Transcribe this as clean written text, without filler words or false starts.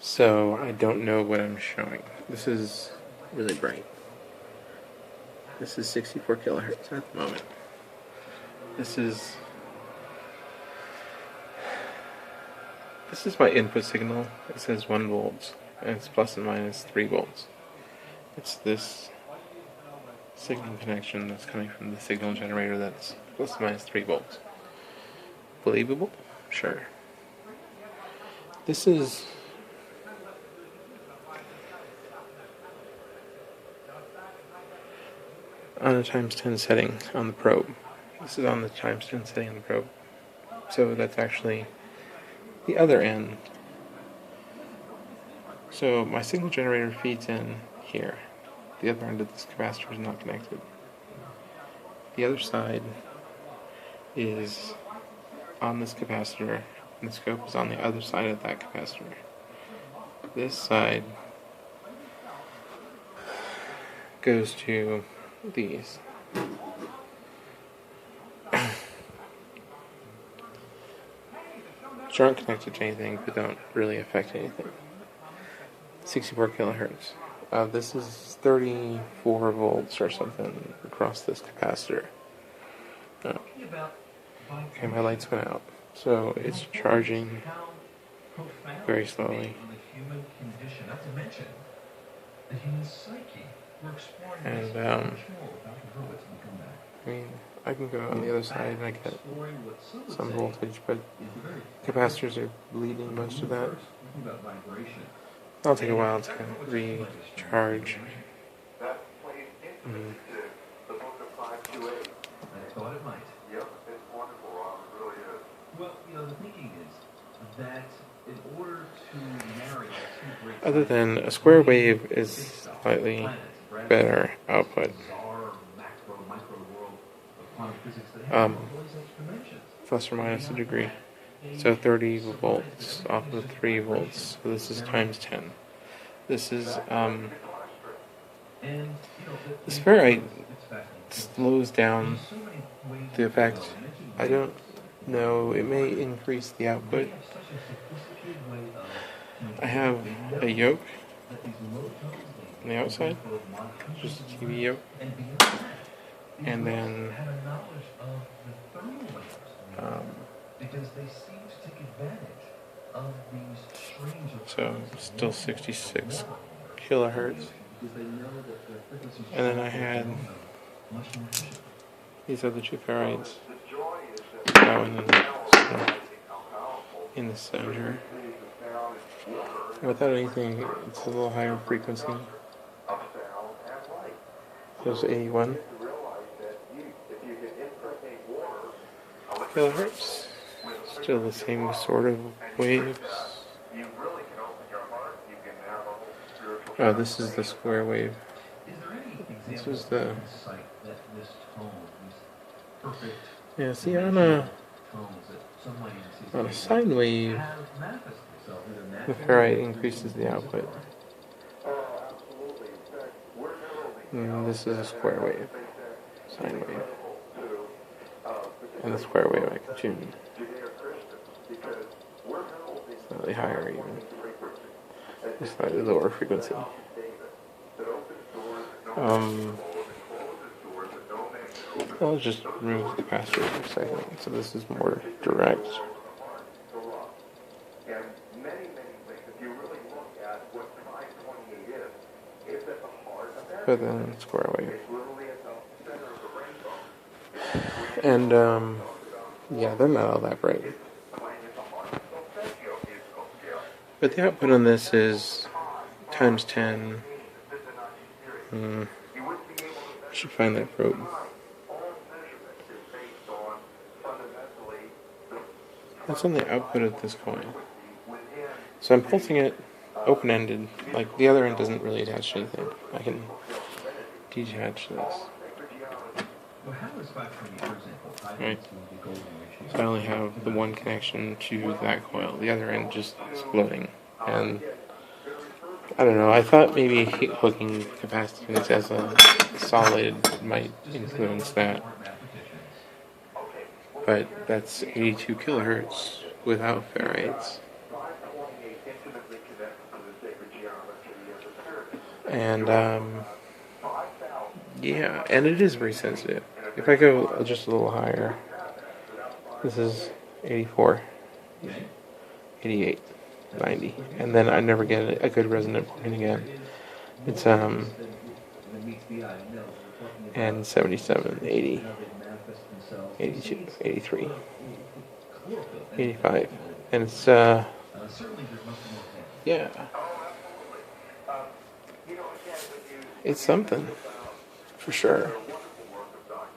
So I don't know what I'm showing. This is really bright. This is 64 kilohertz at the moment. This is my input signal. It says 1 volts, and it's plus and minus 3 volts. It's this signal connection that's coming from the signal generator that's plus and minus 3 volts. Believable? Sure. This is on a times 10 setting on the probe. This is on the times 10 setting on the probe. So that's actually the other end. So my signal generator feeds in here. The other end of this capacitor is not connected. The other side is on this capacitor, and the scope is on the other side of that capacitor. This side goes to these. Which aren't connected to anything, but don't really affect anything. 64 kilohertz. This is 34 volts or something across this capacitor. Okay, my lights went out. So it's charging very slowly. And I mean, I can go on the other side and I get some voltage, but capacitors are bleeding most of that. That'll take a while to recharge. Other than a square wave is slightly better output. Plus or minus a degree. So 30 volts off of 3 volts. So this is times 10. This is this ferrite slows down the effect. I don't know. It may increase the output. I have a yoke on the outside, just a TV yoke, and then so still 66 kilohertz, and then I had these other two ferites, that one in the center. Without anything, it's a little higher frequency. There's 81 kilohertz. Still the same sort of waves. Oh, this is the square wave. This is the... Yeah, see, on a sine wave, the ferrite increases the output. And this is a square wave, sine wave. And the square wave I can tune. Slightly higher even. Slightly lower frequency. I'll just remove the capacitor for a second. So this is more direct. But then square wave. And yeah, they're not all that bright. But the output on this is times 10. I should find that probe. That's on the output of this coil. So I'm pulsing it open-ended. Like, the other end doesn't really attach to anything. I can detach this. Right. So I only have the one connection to that coil. The other end just exploding. And I don't know, I thought maybe hooking capacitance as a solid might influence that. But that's 82 kilohertz without ferites. And yeah, and it is very sensitive. If I go just a little higher, this is 84, 88, 90, and then I never get a good resonant point again. It's and 77, 80, 82, 83, 85, and it's yeah, it's something for sure.